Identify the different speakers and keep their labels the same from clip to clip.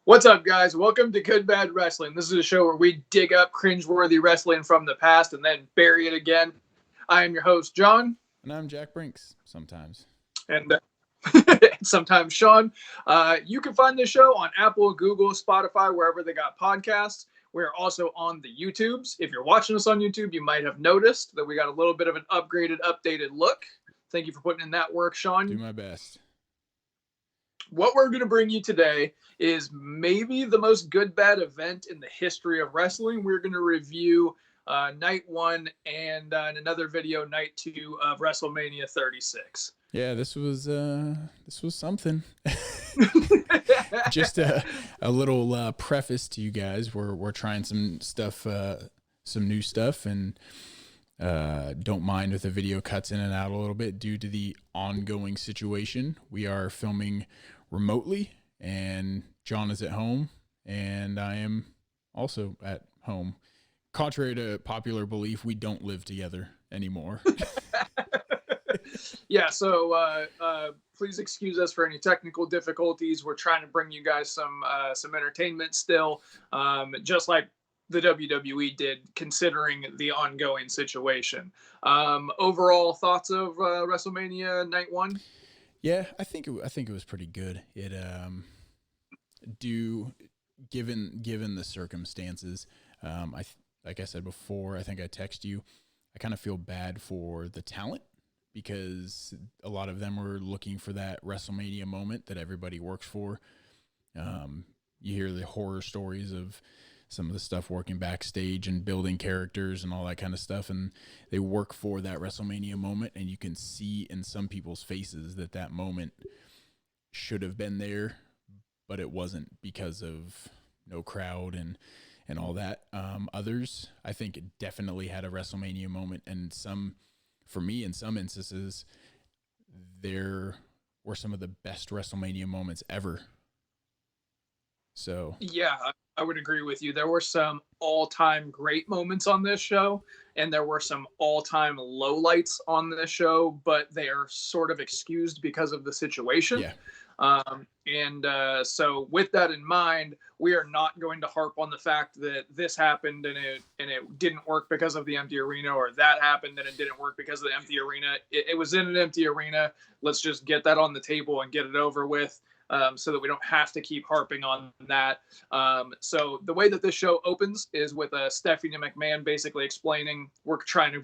Speaker 1: What's up, guys? Welcome to Good Bad Wrestling. This is a show where we dig up cringeworthy wrestling from the past and then bury it again. I am your host, John.
Speaker 2: And I'm Jack Brinks, sometimes.
Speaker 1: And sometimes Sean. You can find this show on Apple, Google, Spotify, wherever they got podcasts. We're also on the YouTubes. If you're watching us on YouTube, you might have noticed that we got a little bit of an upgraded, updated look. Thank you for putting in that work, Sean.
Speaker 2: Do my best.
Speaker 1: What we're going to bring you today is maybe the most good bad event in the history of wrestling. We're going to review night 1 and in another video, night 2 of WrestleMania 36.
Speaker 2: Yeah, this was something. Just a little preface to you guys. We're trying some stuff, some new stuff, and don't mind if the video cuts in and out a little bit due to the ongoing situation. We are filming remotely, and John is at home, and I am also at home. Contrary to popular belief, we don't live together anymore.
Speaker 1: Yeah, so please excuse us for any technical difficulties. We're trying to bring you guys some entertainment still, just like the WWE did, considering the ongoing situation. Overall thoughts of WrestleMania Night 1?
Speaker 2: Yeah, I think it was pretty good. It given the circumstances, like I said before, I think I texted you. I kind of feel bad for the talent because a lot of them were looking for that WrestleMania moment that everybody works for. You hear the horror stories of some of the stuff working backstage and building characters and all that kind of stuff, and they work for that WrestleMania moment, and you can see in some people's faces that moment should have been there, but it wasn't because of no crowd and all that. Others, I think, it definitely had a WrestleMania moment, and for me, in some instances, there were some of the best WrestleMania moments ever. So
Speaker 1: yeah, I would agree with you. There were some all-time great moments on this show, and there were some all-time lowlights on this show, but they are sort of excused because of the situation.
Speaker 2: Yeah.
Speaker 1: So with that in mind, we are not going to harp on the fact that this happened and it didn't work because of the empty arena, or that happened and it didn't work because of the empty arena. It was in an empty arena. Let's just get that on the table and get it over with. So that we don't have to keep harping on that. So the way that this show opens is with Stephanie McMahon basically explaining we're trying to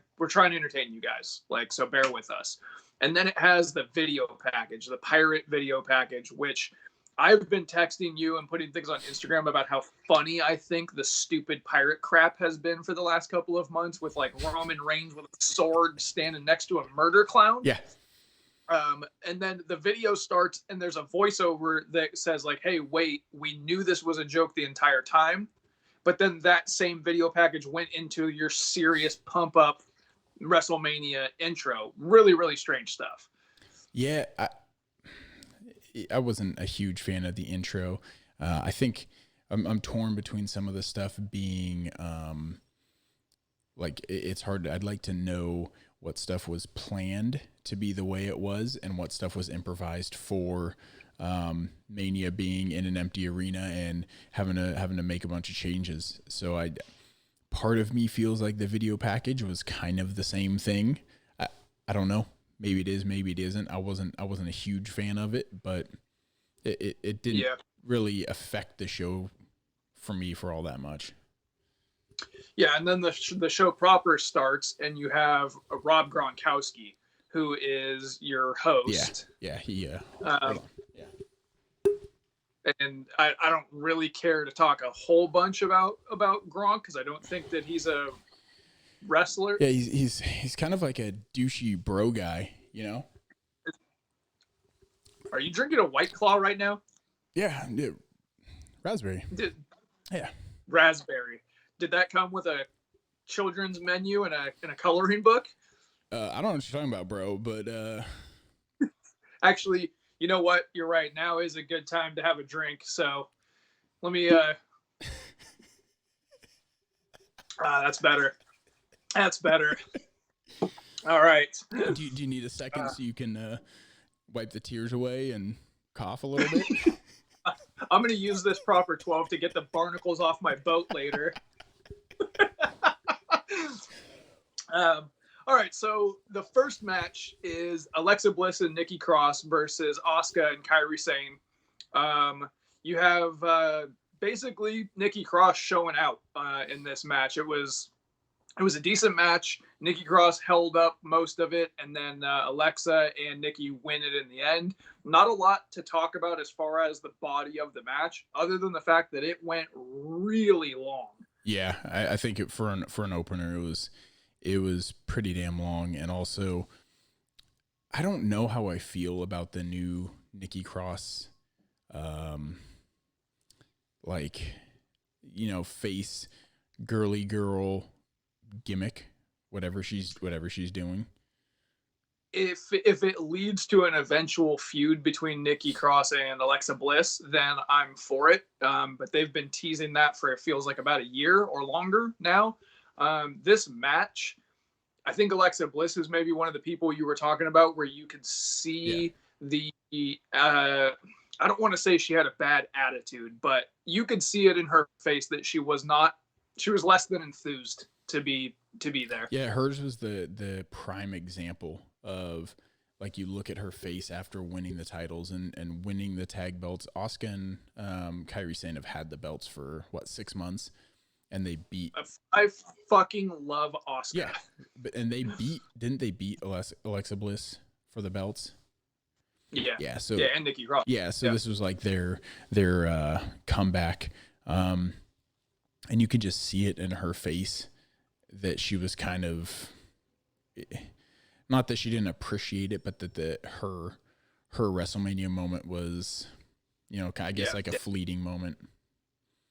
Speaker 1: entertain you guys, so bear with us. And then it has the video package, the pirate video package, which I've been texting you and putting things on Instagram about how funny I think the stupid pirate crap has been for the last couple of months, with Roman Reigns with a sword standing next to a murder clown.
Speaker 2: Yeah.
Speaker 1: And then the video starts and there's a voiceover that says hey, wait, we knew this was a joke the entire time. But then that same video package went into your serious pump up WrestleMania intro. Really, really strange stuff.
Speaker 2: Yeah. I wasn't a huge fan of the intro. I think I'm torn between some of the stuff being, it's hard. I'd like to know what stuff was planned to be the way it was and what stuff was improvised for Mania being in an empty arena and having to make a bunch of changes. So part of me feels like the video package was kind of the same thing. I don't know. Maybe it is, maybe it isn't. I wasn't a huge fan of it, but it didn't really affect the show for me for all that much.
Speaker 1: Yeah, and then the show proper starts, and you have Rob Gronkowski, who is your host.
Speaker 2: Yeah, he.
Speaker 1: And I don't really care to talk a whole bunch about Gronk because I don't think that he's a wrestler.
Speaker 2: Yeah, he's kind of like a douchey bro guy, you know.
Speaker 1: Are you drinking a White Claw right now?
Speaker 2: Yeah, raspberry.
Speaker 1: Yeah, raspberry. Did that come with a children's menu and a coloring book?
Speaker 2: I don't know what you're talking about, bro, but
Speaker 1: actually, you know what? You're right. Now is a good time to have a drink. So let me. That's better. That's better. All right.
Speaker 2: Do you need a second so you can wipe the tears away and cough a little bit?
Speaker 1: I'm gonna use this proper 12 to get the barnacles off my boat later. All right, so the first match is Alexa Bliss and Nikki Cross versus Asuka and Kyrie Sane. You have basically Nikki Cross showing out in this match. It was a decent match. Nikki Cross held up most of it, and then Alexa and Nikki win it in the end. Not a lot to talk about as far as the body of the match, other than the fact that it went really long.
Speaker 2: Yeah, I think for an opener, it was pretty damn long, and also I don't know how I feel about the new Nikki Cross, face girly girl gimmick, whatever she's doing.
Speaker 1: If it leads to an eventual feud between Nikki Cross and Alexa Bliss, then I'm for it. But they've been teasing that for, it feels like, about a year or longer now. This match, I think Alexa Bliss is maybe one of the people you were talking about where you could see I don't want to say she had a bad attitude, but you could see it in her face that she was less than enthused to be there.
Speaker 2: Yeah, hers was the prime example of, like, you look at her face after winning the titles and winning the tag belts. Asuka and Kyrie Sane have had the belts for 6 months, and they beat.
Speaker 1: I fucking love Asuka.
Speaker 2: Yeah, and didn't they beat Alexa Bliss for the belts?
Speaker 1: Yeah.
Speaker 2: So
Speaker 1: and Nikki Cross.
Speaker 2: Yeah, so this was like their comeback, and you could just see it in her face that she was kind of, not that she didn't appreciate it, but that her WrestleMania moment was, I guess like a fleeting moment.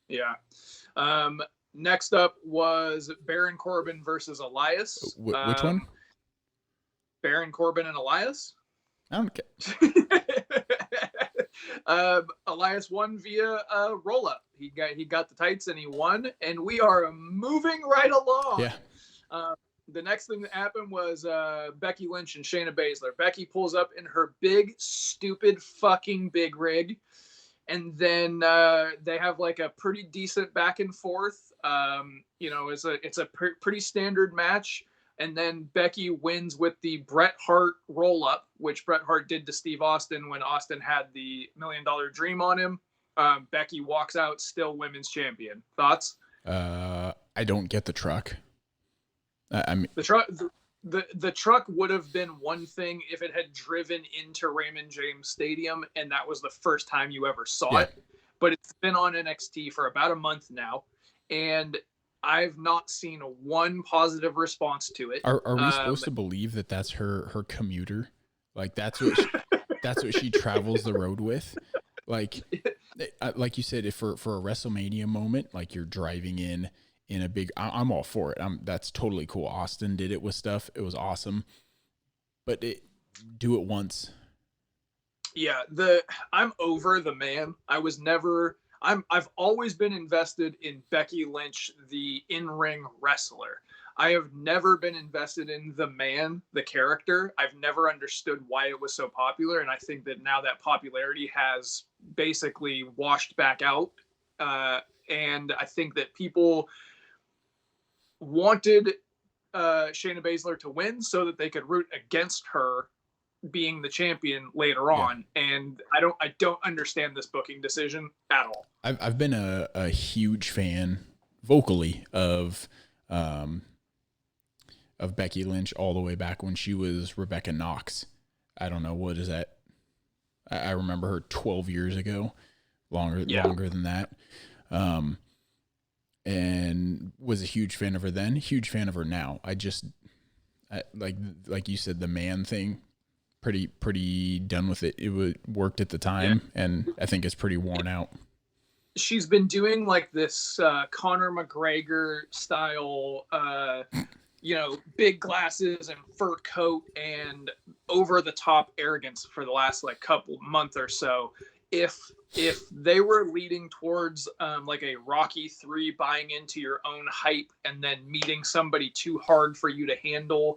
Speaker 1: Yeah. Next up was Baron Corbin versus Elias.
Speaker 2: Which one?
Speaker 1: Baron Corbin and Elias.
Speaker 2: I don't care.
Speaker 1: Elias won via roll up. He got the tights and he won, and we are moving right along.
Speaker 2: Yeah.
Speaker 1: The next thing that happened was Becky Lynch and Shayna Baszler. Becky pulls up in her big, stupid, fucking big rig, and then they have like a pretty decent back and forth. It's a pretty standard match. And then Becky wins with the Bret Hart roll-up, which Bret Hart did to Steve Austin when Austin had the $1 Million Dream on him. Becky walks out still women's champion. Thoughts?
Speaker 2: I don't get the truck.
Speaker 1: The truck would have been one thing if it had driven into Raymond James Stadium, and that was the first time you ever saw it. But it's been on NXT for about a month now, and I've not seen one positive response to it.
Speaker 2: Are we supposed to believe that that's her commuter? Like that's what she travels the road with? Like you said, if for a WrestleMania moment, like you're driving in a big, I'm all for it. That's totally cool. Austin did it with stuff. It was awesome, but do it once.
Speaker 1: Yeah. I'm over the man. I've always been invested in Becky Lynch, the in-ring wrestler. I have never been invested in the man, the character. I've never understood why it was so popular, and I think that now that popularity has basically washed back out, and I think that people wanted Shayna Baszler to win so that they could root against her being the champion later on, and I don't understand this booking decision at all.
Speaker 2: I've been a huge fan vocally of Becky Lynch all the way back when she was Rebecca Knox. I don't know, what is that? I remember her 12 years ago, longer than that, and was a huge fan of her then, huge fan of her now. Like you said, the man thing, pretty done with it. It worked at the time, and I think it's pretty worn out.
Speaker 1: She's been doing like this Conor McGregor style, big glasses and fur coat and over the top arrogance for the last couple month or so. If they were leading towards like a Rocky III buying into your own hype and then meeting somebody too hard for you to handle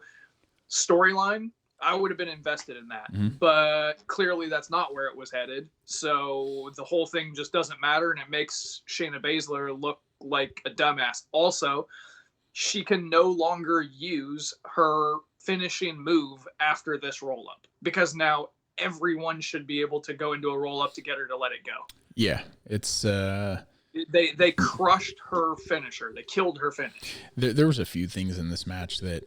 Speaker 1: storyline, I would have been invested in that.
Speaker 2: Mm-hmm.
Speaker 1: But clearly that's not where it was headed. So the whole thing just doesn't matter, and it makes Shayna Baszler look like a dumbass. Also, she can no longer use her finishing move after this roll-up, because now everyone should be able to go into a roll-up to get her to let it go.
Speaker 2: Yeah, it's...
Speaker 1: They crushed her finisher. They killed her finish.
Speaker 2: There was a few things in this match that...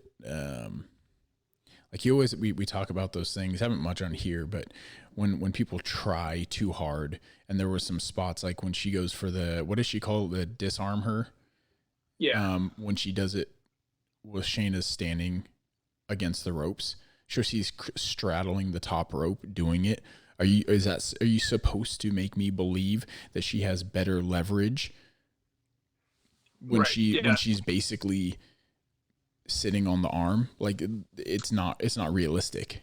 Speaker 2: like you always, we talk about those things, haven't much on here, but when people try too hard, and there was some spots like when she goes for the, what does she call it, the disarm her?
Speaker 1: Yeah.
Speaker 2: When she does it with Shayna standing against the ropes, sure, she's straddling the top rope doing it. Are you supposed to make me believe that she has better leverage when when she's basically sitting on the arm? Like, it's not realistic.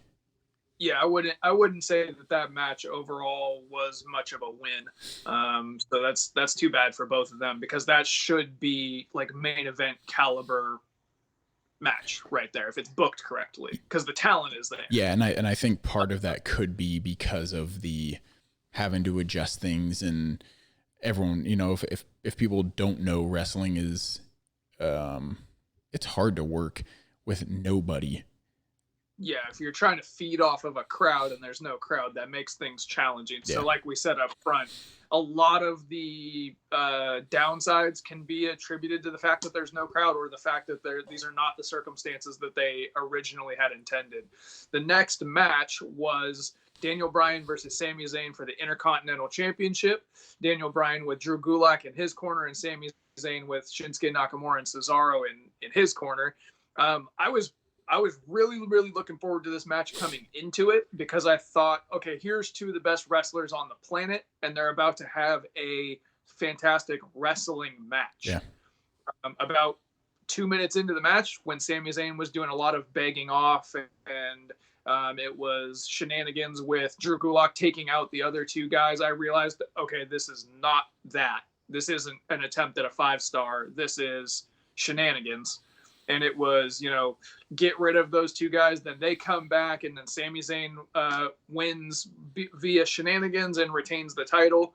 Speaker 1: Yeah, I wouldn't say that match overall was much of a win. So that's too bad for both of them, because that should be like main event caliber match right there if it's booked correctly, because the talent is there.
Speaker 2: Yeah, and I think part of that could be because of the having to adjust things, and everyone, if people don't know, wrestling is it's hard to work with nobody.
Speaker 1: Yeah, if you're trying to feed off of a crowd and there's no crowd, that makes things challenging. Yeah. So like we said up front, a lot of the downsides can be attributed to the fact that there's no crowd, or the fact that these are not the circumstances that they originally had intended. The next match was Daniel Bryan versus Sami Zayn for the Intercontinental Championship. Daniel Bryan with Drew Gulak in his corner, and Sami Zayn with Shinsuke Nakamura and Cesaro in his corner. I was really, really looking forward to this match coming into it, because I thought, okay, here's two of the best wrestlers on the planet, and they're about to have a fantastic wrestling match.
Speaker 2: Yeah.
Speaker 1: About 2 minutes into the match, when Sami Zayn was doing a lot of begging off, and it was shenanigans with Drew Gulak taking out the other two guys, I realized, okay, this is not that. This isn't an attempt at a 5-star. This is shenanigans. And it was, get rid of those two guys. Then they come back, and then Sami Zayn wins via shenanigans and retains the title.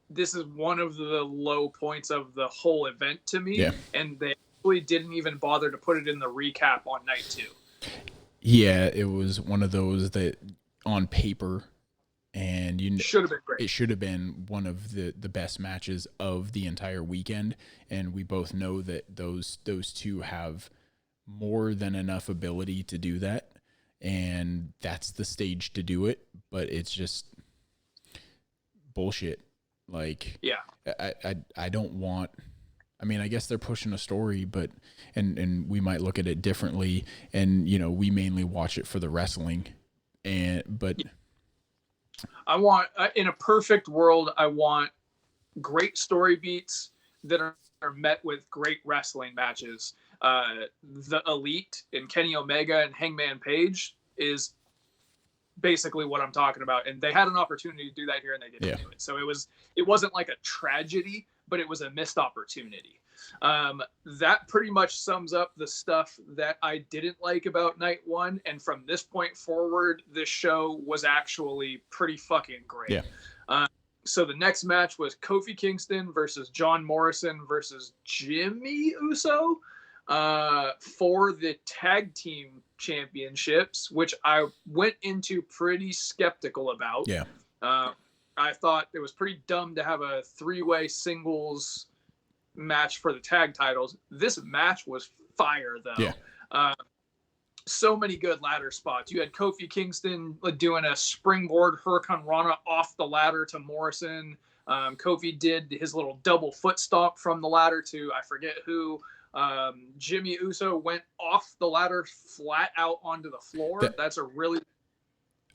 Speaker 1: This is one of the low points of the whole event to me.
Speaker 2: Yeah.
Speaker 1: And they really didn't even bother to put it in the recap on night 2.
Speaker 2: Yeah, it was one of those that on paper, and
Speaker 1: should have been great.
Speaker 2: It should have been one of the best matches of the entire weekend, and we both know that those two have more than enough ability to do that, and that's the stage to do it. But it's just bullshit. Like,
Speaker 1: yeah,
Speaker 2: I don't want. I mean, I guess they're pushing a story, but and we might look at it differently, and we mainly watch it for the wrestling, but. Yeah.
Speaker 1: I want, in a perfect world, I want great story beats that are met with great wrestling matches. The Elite and Kenny Omega and Hangman Page is basically what I'm talking about. And they had an opportunity to do that here, and they didn't do it. So it wasn't like a tragedy, but it was a missed opportunity. That pretty much sums up the stuff that I didn't like about night 1. And from this point forward, this show was actually pretty fucking great.
Speaker 2: Yeah.
Speaker 1: So the next match was Kofi Kingston versus John Morrison versus Jimmy Uso for the tag team championships, which I went into pretty skeptical about.
Speaker 2: Yeah.
Speaker 1: I thought it was pretty dumb to have a 3-way singles match for the tag titles. This match was fire, though.
Speaker 2: Yeah.
Speaker 1: So many good ladder spots. You had Kofi Kingston doing a springboard Hurricane Rana off the ladder to Morrison. Kofi did his little double foot stomp from the ladder to I forget who. Jimmy Uso went off the ladder flat out onto the floor. That's a really...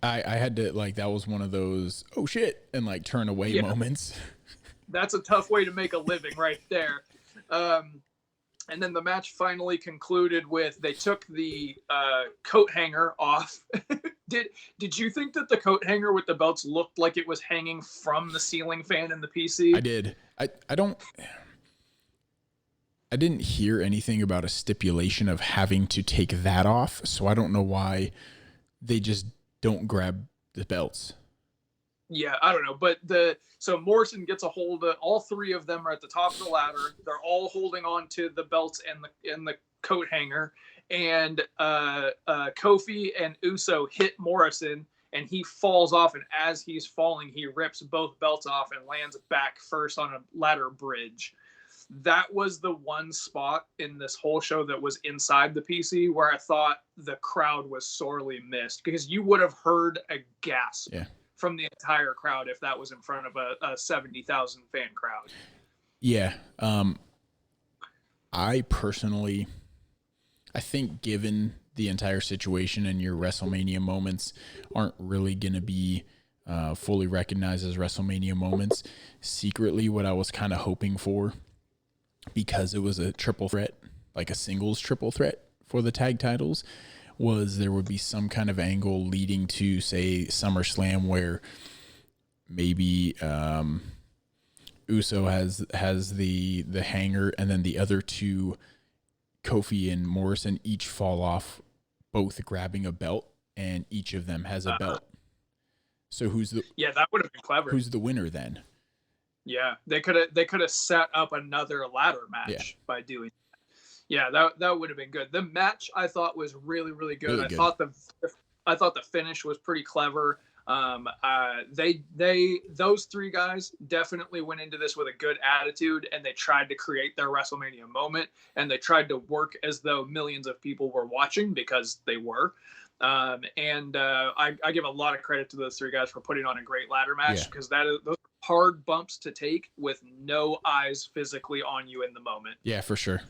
Speaker 2: I had to, that was one of those, oh shit, and turn away moments.
Speaker 1: That's a tough way to make a living right there. And then the match finally concluded with, they took the coat hanger off. Did you think that the coat hanger with the belts looked like it was hanging from the ceiling fan in the PC?
Speaker 2: I did. I don't... I didn't hear anything about a stipulation of having to take that off, so I don't know why they just don't grab the belts.
Speaker 1: Yeah, I don't know, but so Morrison gets a hold of all three of them are at the top of the ladder. They're all holding on to the belts and the coat hanger, and Kofi and Uso hit Morrison, and he falls off. And as he's falling, he rips both belts off and lands back first on a ladder bridge. That was the one spot in this whole show that was inside the PC where I thought the crowd was sorely missed, because you would have heard a gasp.
Speaker 2: Yeah.
Speaker 1: From the entire crowd if that was in front of a 70,000 fan crowd.
Speaker 2: Yeah. I personally, I think given the entire situation and your WrestleMania moments aren't really going to be fully recognized as WrestleMania moments, secretly what I was kind of hoping for, because it was a triple threat, like a singles triple threat for the tag titles, was there would be some kind of angle leading to, say, SummerSlam, where maybe Uso has the hanger, and then the other two, Kofi and Morrison, each fall off, both grabbing a belt, and each of them has a belt. So who's the
Speaker 1: that would have been clever.
Speaker 2: Who's the winner then?
Speaker 1: Yeah, they could have set up another ladder match by doing. Yeah, that would have been good. The match I thought was really, really good.
Speaker 2: Really good.
Speaker 1: I thought the finish was pretty clever. Those three guys definitely went into this with a good attitude, and they tried to create their WrestleMania moment, and they tried to work as though millions of people were watching, because they were. I give a lot of credit to those three guys for putting on a great ladder match, because those are hard bumps to take with no eyes physically on you in the moment.
Speaker 2: Yeah, for sure.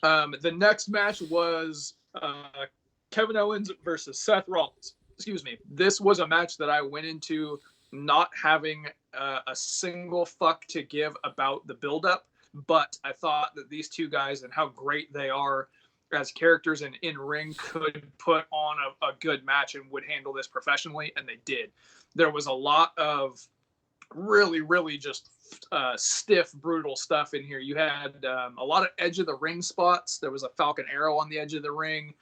Speaker 1: The next match was Kevin Owens versus Seth Rollins. Excuse me. This was a match that I went into not having a single fuck to give about the buildup, but I thought that these two guys and how great they are as characters and in ring could put on a good match and would handle this professionally, and they did. There was a lot of really, really just stiff, brutal stuff in here. You had a lot of edge of the ring spots. There was a Falcon Arrow on the edge of the ring.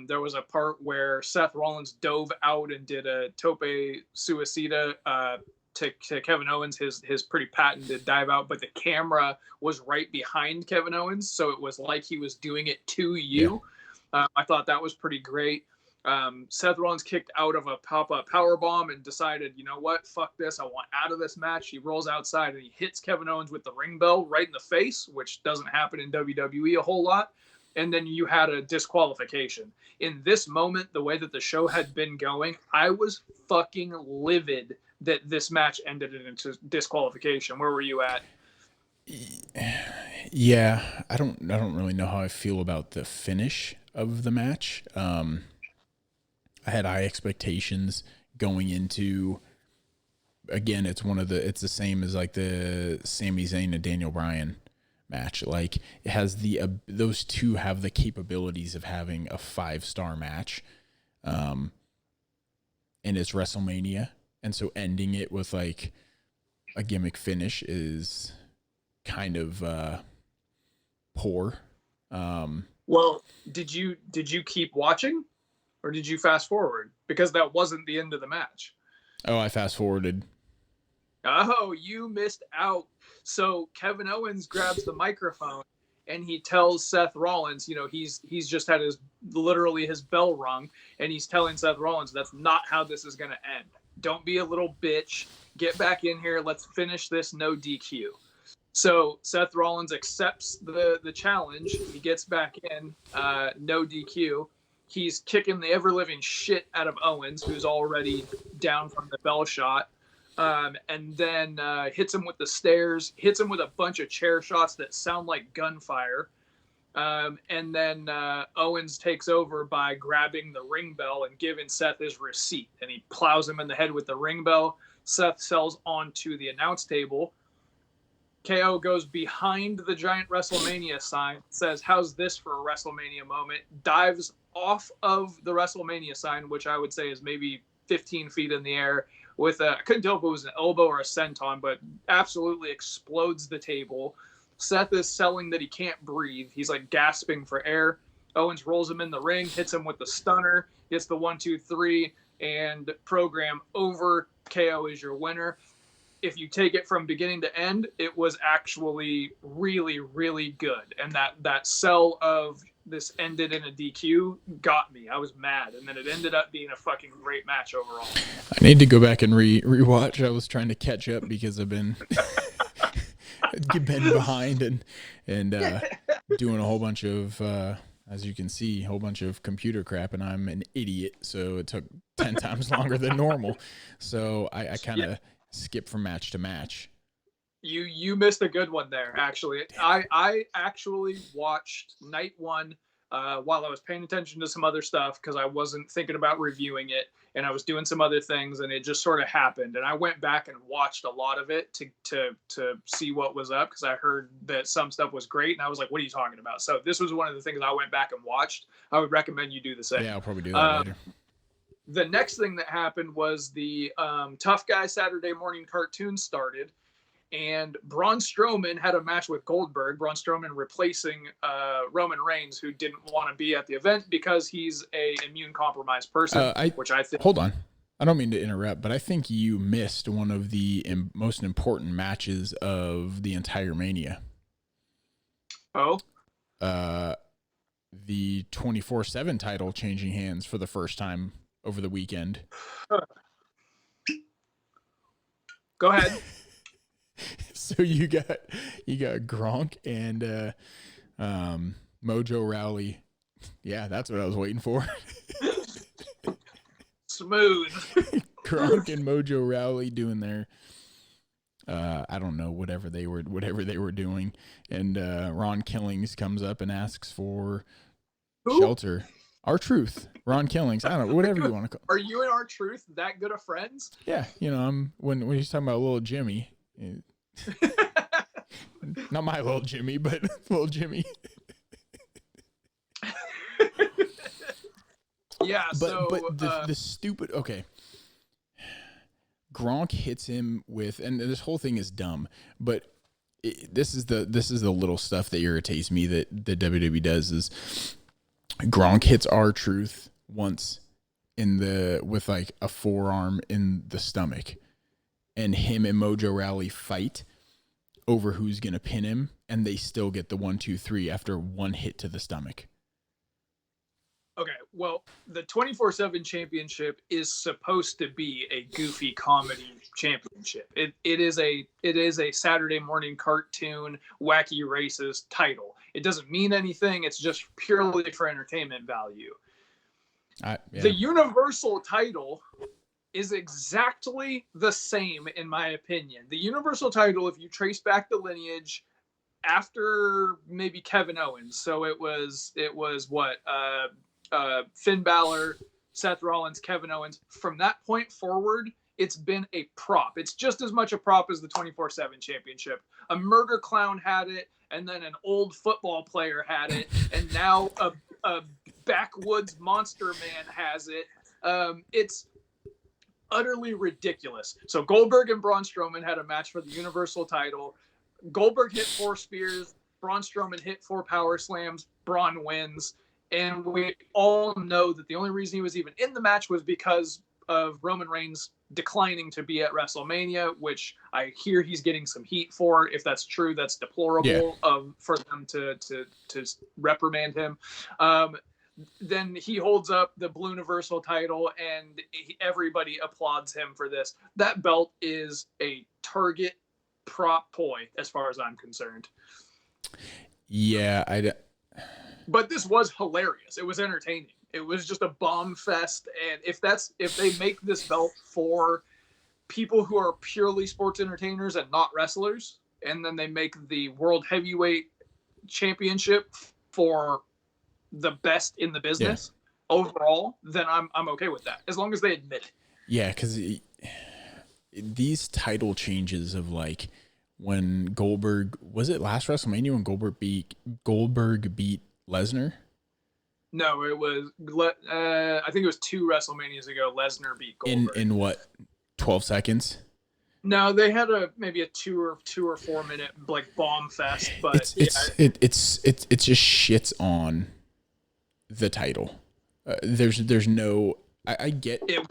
Speaker 1: There was a part where Seth Rollins dove out and did a tope suicida to Kevin Owens, his pretty patented dive out, but the camera was right behind Kevin Owens, so it was like he was doing it to you. Yeah. I thought that was pretty great. Seth Rollins kicked out of a pop-up powerbomb and decided, you know what, fuck this, I want out of this match. He rolls outside and he hits Kevin Owens with the ring bell right in the face, which doesn't happen in WWE a whole lot. And then you had a disqualification. In this moment, the way that the show had been going, I was fucking livid that this match ended in disqualification. Where were you at?
Speaker 2: Yeah, I don't really know how I feel about the finish of the match. I had high expectations going into, again, it's the same as like the Sami Zayn and Daniel Bryan match. Like, it has those two have the capabilities of having a 5-star match. And it's WrestleMania. And so ending it with like a gimmick finish is kind of poor.
Speaker 1: Well, did you keep watching? Or did you fast forward? Because that wasn't the end of the match.
Speaker 2: Oh, I fast forwarded.
Speaker 1: Oh, you missed out. So Kevin Owens grabs the microphone and he tells Seth Rollins, you know, he's just had his bell rung, and he's telling Seth Rollins that's not how this is going to end. Don't be a little bitch. Get back in here. Let's finish this no DQ. So Seth Rollins accepts the challenge. He gets back in, no DQ. He's kicking the ever-living shit out of Owens, who's already down from the bell shot, and then hits him with the stairs, hits him with a bunch of chair shots that sound like gunfire. And then Owens takes over by grabbing the ring bell and giving Seth his receipt, and he plows him in the head with the ring bell. Seth sells onto the announce table. KO goes behind the giant WrestleMania sign, says, "How's this for a WrestleMania moment?" Dives off of the WrestleMania sign, which I would say is maybe 15 feet in the air, with I couldn't tell if it was an elbow or a senton, but absolutely explodes the table, Seth is selling that he can't breathe. He's like gasping for air. Owens rolls him in the ring, hits him with the stunner, gets the 1, 2, 3, and program over. KO is your winner. If you take it from beginning to end, it was actually really, really good. And that sell of this ended in a DQ got me. I was mad. And then it ended up being a fucking great match overall.
Speaker 2: I need to go back and rewatch. I was trying to catch up because I've been behind and doing a whole bunch of, as you can see, a whole bunch of computer crap, and I'm an idiot. So it took 10 times longer than normal. So I kind of skip from match to match.
Speaker 1: You missed a good one there, actually. I actually watched night one while I was paying attention to some other stuff because I wasn't thinking about reviewing it, and I was doing some other things, and it just sort of happened. And I went back and watched a lot of it to see what was up because I heard that some stuff was great, and I was like, what are you talking about? So this was one of the things I went back and watched. I would recommend you do the same.
Speaker 2: Yeah, I'll probably do that later.
Speaker 1: The next thing that happened was the Tough Guy Saturday morning cartoon started, and Braun Strowman had a match with Goldberg. Braun Strowman replacing Roman Reigns, who didn't want to be at the event because he's a immune compromised person. Which I think.
Speaker 2: Hold on, I don't mean to interrupt, but I think you missed one of the most important matches of the entire Mania.
Speaker 1: Oh.
Speaker 2: The 24/7 title changing hands for the first time over the weekend.
Speaker 1: Go ahead.
Speaker 2: So you got Gronk and Mojo Rawley. Yeah, that's what I was waiting for.
Speaker 1: Smooth.
Speaker 2: Gronk and Mojo Rawley doing their I don't know, whatever they were doing. And Ron Killings comes up and asks for shelter. R-Truth, Ron Killings, I don't know, whatever you want to call.
Speaker 1: Are you and R-Truth that good of friends?
Speaker 2: Yeah, I'm when he's talking about little Jimmy, not my little Jimmy, but little Jimmy.
Speaker 1: Yeah,
Speaker 2: but the stupid Gronk hits him with, and this whole thing is dumb, but this is the little stuff that irritates me that the WWE does is. Gronk hits R-Truth once with like a forearm in the stomach, and him and Mojo Rawley fight over who's gonna pin him, and they still get the 1, 2, 3 after one hit to the stomach.
Speaker 1: Okay, well, the 24/7 championship is supposed to be a goofy comedy championship. It is a Saturday morning cartoon wacky racist title. It doesn't mean anything. It's just purely for entertainment value.
Speaker 2: Yeah.
Speaker 1: The Universal title is exactly the same, in my opinion. The Universal title, if you trace back the lineage after maybe Kevin Owens, so it was what Finn Balor, Seth Rollins, Kevin Owens. From that point forward, it's been a prop. It's just as much a prop as the 24/7 championship. A murder clown had it, and then an old football player had it, and now a backwoods monster man has it. It's utterly ridiculous. So Goldberg and Braun Strowman had a match for the Universal title. Goldberg hit 4 spears. Braun Strowman hit 4 power slams. Braun wins. And we all know that the only reason he was even in the match was because of Roman Reigns declining to be at WrestleMania, which I hear he's getting some heat for. If that's true, that's deplorable for them to reprimand him. Then he holds up the Blue Universal title, and everybody applauds him for this. That belt is a Target prop toy, as far as I'm concerned.
Speaker 2: Yeah,
Speaker 1: But this was hilarious. It was entertaining. It was just a bomb fest. And if they make this belt for people who are purely sports entertainers and not wrestlers, and then they make the World Heavyweight Championship for the best in the business overall, then I'm okay with that, as long as they admit it.
Speaker 2: Yeah, because these title changes of like when Goldberg, was it last WrestleMania when Goldberg beat Lesnar?
Speaker 1: No, it was. I think it was 2 WrestleManias ago. Lesnar beat Goldberg
Speaker 2: in what, 12 seconds?
Speaker 1: No, they had maybe a 2 or 4 minute like bomb fest, but
Speaker 2: it just shits on the title. There's no. I get
Speaker 1: it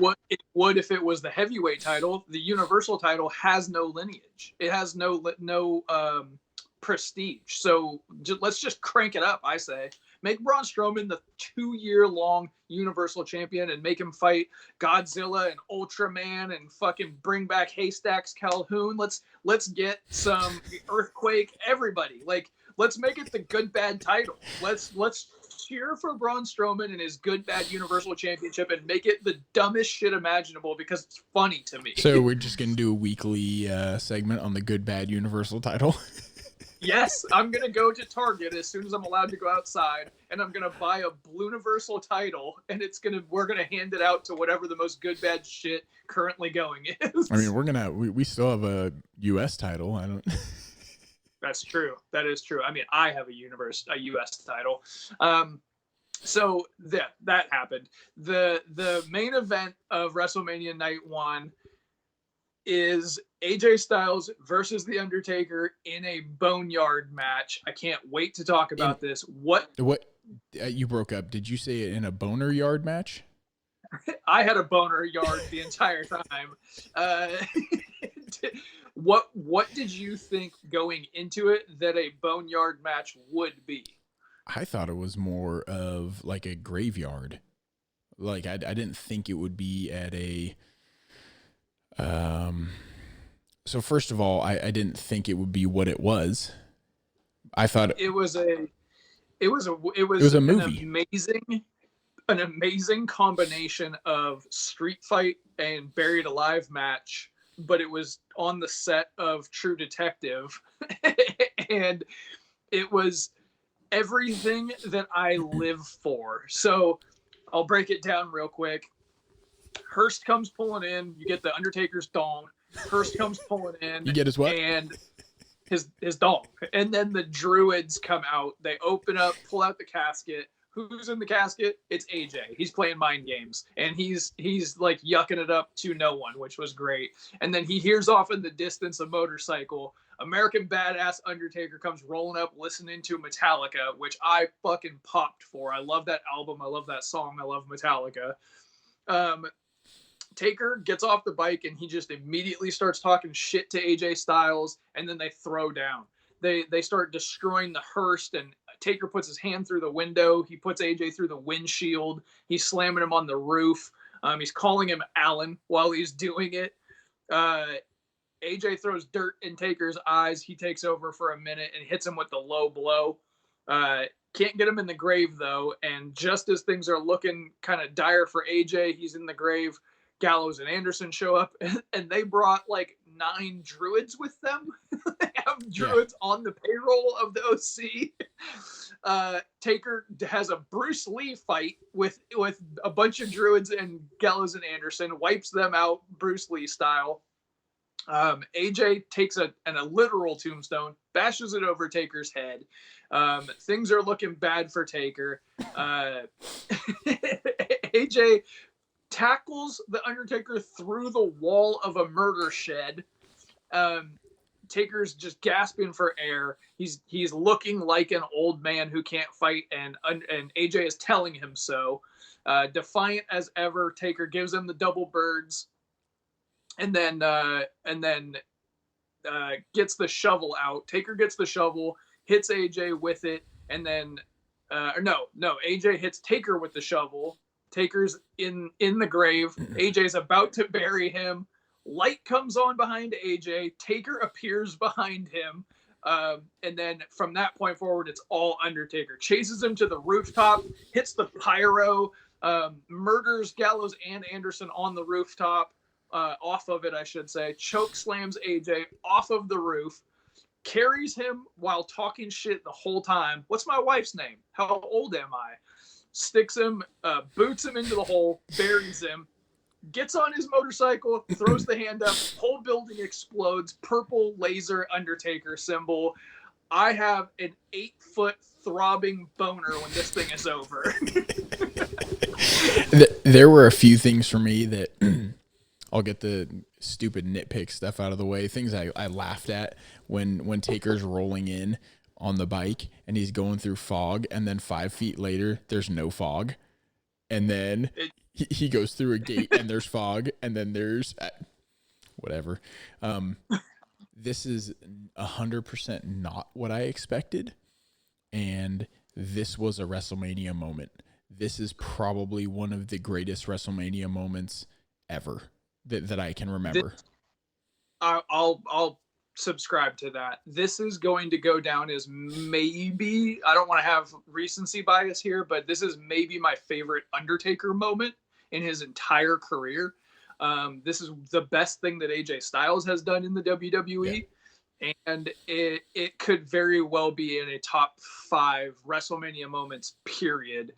Speaker 1: would if it was the heavyweight title. The Universal title has no lineage. It has no prestige. So let's just crank it up. I say make Braun Strowman the 2-year-long Universal Champion and make him fight Godzilla and Ultraman and fucking bring back Haystacks Calhoun. Let's get some Earthquake. Everybody, like, let's make it the good bad title. Let's cheer for Braun Strowman and his good bad Universal Championship and make it the dumbest shit imaginable because it's funny to me.
Speaker 2: So we're just gonna do a weekly segment on the good bad Universal title.
Speaker 1: Yes, I'm going to go to Target as soon as I'm allowed to go outside, and I'm going to buy a Blue Universal title, and we're going to hand it out to whatever the most good bad shit currently going is.
Speaker 2: I mean, we still have a US title. I don't.
Speaker 1: That's true. That is true. I mean, I have a US title. So that happened. The main event of WrestleMania Night 1 is AJ Styles versus The Undertaker in a Boneyard match. I can't wait to talk about this. What
Speaker 2: you broke up. Did you say it in a boner yard match?
Speaker 1: I had a boner yard the entire time. What did you think going into it that a Boneyard match would be?
Speaker 2: I thought it was more of like a graveyard. Like I didn't think it would be at a so first of all, I didn't think it would be what it was. I thought
Speaker 1: it was a movie. An amazing combination of street fight and buried alive match, but it was on the set of True Detective and it was everything that I live for. So I'll break it down real quick. Hearst comes pulling in. You get the Undertaker's dong. Hearst comes pulling in.
Speaker 2: You get his what?
Speaker 1: And his dong. And then the Druids come out. They open up, pull out the casket. Who's in the casket? It's AJ. He's playing mind games. And he's like yucking it up to no one, which was great. And then he hears off in the distance a motorcycle. American Badass Undertaker comes rolling up listening to Metallica, which I fucking popped for. I love that album. I love that song. I love Metallica. Taker gets off the bike and he just immediately starts talking shit to AJ Styles, and then they throw down. They start destroying the Hearst, and Taker puts his hand through the window. He puts AJ through the windshield. He's slamming him on the roof. He's calling him Alan while he's doing it. AJ throws dirt in Taker's eyes. He takes over for a minute and hits him with the low blow. Can't get him in the grave, though. And just as things are looking kind of dire for AJ, he's in the grave. Gallows and Anderson show up, and they brought like 9 druids with them. They have druids on the payroll of the OC. Taker has a Bruce Lee fight with a bunch of druids and Gallows and Anderson, wipes them out Bruce Lee style. AJ takes a literal tombstone, bashes it over Taker's head. Things are looking bad for Taker. AJ tackles the Undertaker through the wall of a murder shed. Taker's just gasping for air. He's looking like an old man who can't fight, and AJ is telling him so. Defiant as ever, Taker gives him the double birds, and then gets the shovel out. Taker gets the shovel, hits AJ with it, and then AJ hits Taker with the shovel. Taker's in the grave. AJ's about to bury him. Light comes on behind AJ. Taker appears behind him. And then from that point forward, it's all Undertaker. Chases him to the rooftop, hits the pyro, murders Gallows and Anderson on the rooftop, off of it, I should say. Choke slams AJ off of the roof. Carries him while talking shit the whole time. What's my wife's name? How old am I? Sticks him, boots him into the hole, buries him, gets on his motorcycle, throws the hand up, whole building explodes, purple laser Undertaker symbol. I have an 8-foot throbbing boner when this thing is over.
Speaker 2: There were a few things for me that I'll get the stupid nitpick stuff out of the way. Things I laughed at when Taker's rolling in on the bike and he's going through fog, and then 5 feet later there's no fog, and then he goes through a gate and there's fog, and then there's whatever. This is 100% not what I expected, and this was a WrestleMania moment. This is probably one of the greatest WrestleMania moments ever that I can remember.
Speaker 1: I'll subscribe to that. This is going to go down as maybe, I don't want to have recency bias here, but this is maybe my favorite Undertaker moment in his entire career. This is the best thing that AJ Styles has done in the WWE. Yeah. And it could very well be in a top 5 WrestleMania moments, period.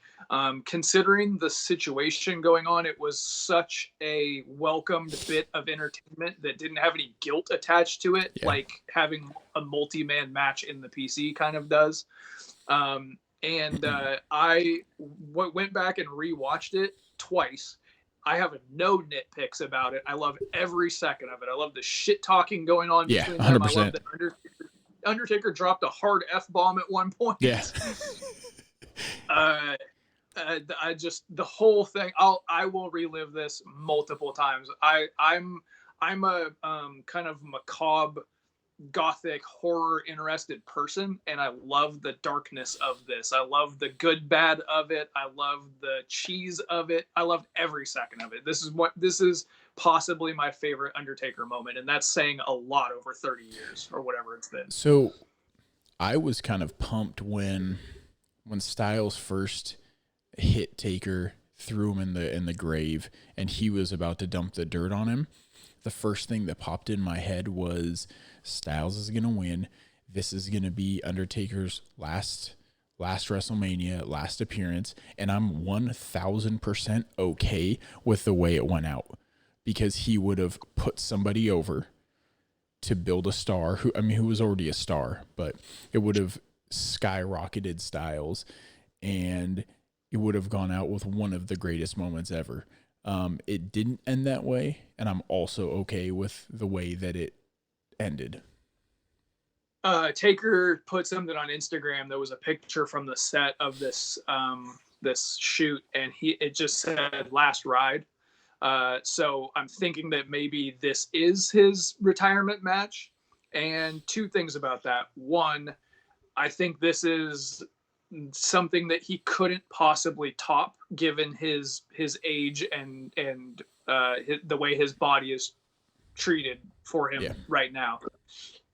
Speaker 1: Considering the situation going on, it was such a welcomed bit of entertainment that didn't have any guilt attached to it, like having a multi-man match in the PC kind of does. I went back and rewatched it twice. I have no nitpicks about it. I love every second of it. I love the shit talking going on between
Speaker 2: 100%.
Speaker 1: them. I love that Undertaker dropped a hard F-bomb at one point.
Speaker 2: Yeah.
Speaker 1: I just, the whole thing, I will relive this multiple times. I'm a kind of macabre, gothic, horror interested person, and I love the darkness of this. I love the good bad of it. I love the cheese of it. I loved every second of it. This is possibly my favorite Undertaker moment, and that's saying a lot over 30 years or whatever it's been.
Speaker 2: So I was kind of pumped when Styles first hit Taker, threw him in the grave, and he was about to dump the dirt on him. The first thing that popped in my head was Styles is going to win. This is going to be Undertaker's last WrestleMania, last appearance, and I'm 1,000% okay with the way it went out, because he would have put somebody over to build a star who was already a star, but it would have skyrocketed Styles, and it would have gone out with one of the greatest moments ever. It didn't end that way, and I'm also okay with the way that it ended.
Speaker 1: Taker put something on Instagram. There was a picture from the set of this shoot, and it just said "last ride." So I'm thinking that maybe this is his retirement match. And 2 things about that. One, I think this is something that he couldn't possibly top, given his age and the way his body is treated for him right now.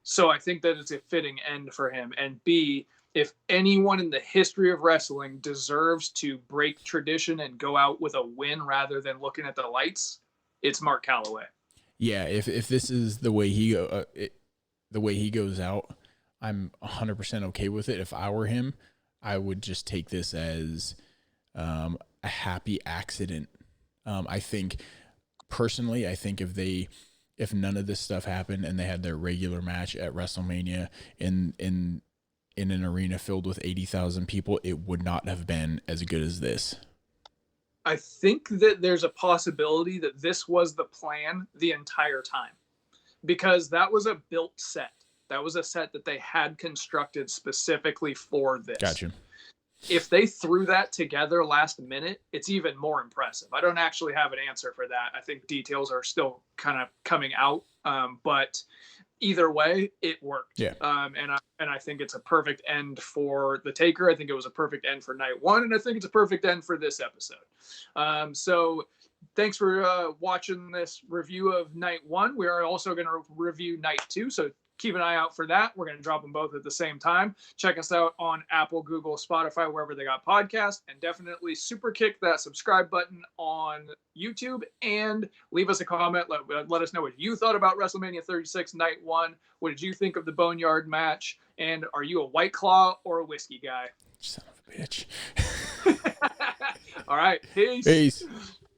Speaker 1: So I think that it's a fitting end for him. And B, if anyone in the history of wrestling deserves to break tradition and go out with a win rather than looking at the lights, it's Mark Calloway.
Speaker 2: Yeah, if this is the way he goes out, I'm 100% okay with it. If I were him, I would just take this as a happy accident. I think personally, if none of this stuff happened and they had their regular match at WrestleMania in an arena filled with 80,000 people, it would not have been as good as this.
Speaker 1: I think that there's a possibility that this was the plan the entire time, because that was a built set. That was a set that they had constructed specifically for this.
Speaker 2: Gotcha.
Speaker 1: If they threw that together last minute, it's even more impressive. I don't actually have an answer for that. I think details are still kind of coming out. But either way, it worked.
Speaker 2: Yeah.
Speaker 1: And I think it's a perfect end for the Taker. I think it was a perfect end for night 1, and I think it's a perfect end for this episode. So thanks for watching this review of night 1. We are also going to review night 2. So keep an eye out for that. We're going to drop them both at the same time. Check us out on Apple, Google, Spotify, wherever they got podcasts, and definitely super kick that subscribe button on YouTube and leave us a comment. Let us know what you thought about WrestleMania 36 Night 1. What did you think of the Boneyard match? And are you a White Claw or a whiskey guy?
Speaker 2: Son of a bitch.
Speaker 1: All right. Peace.
Speaker 2: Peace.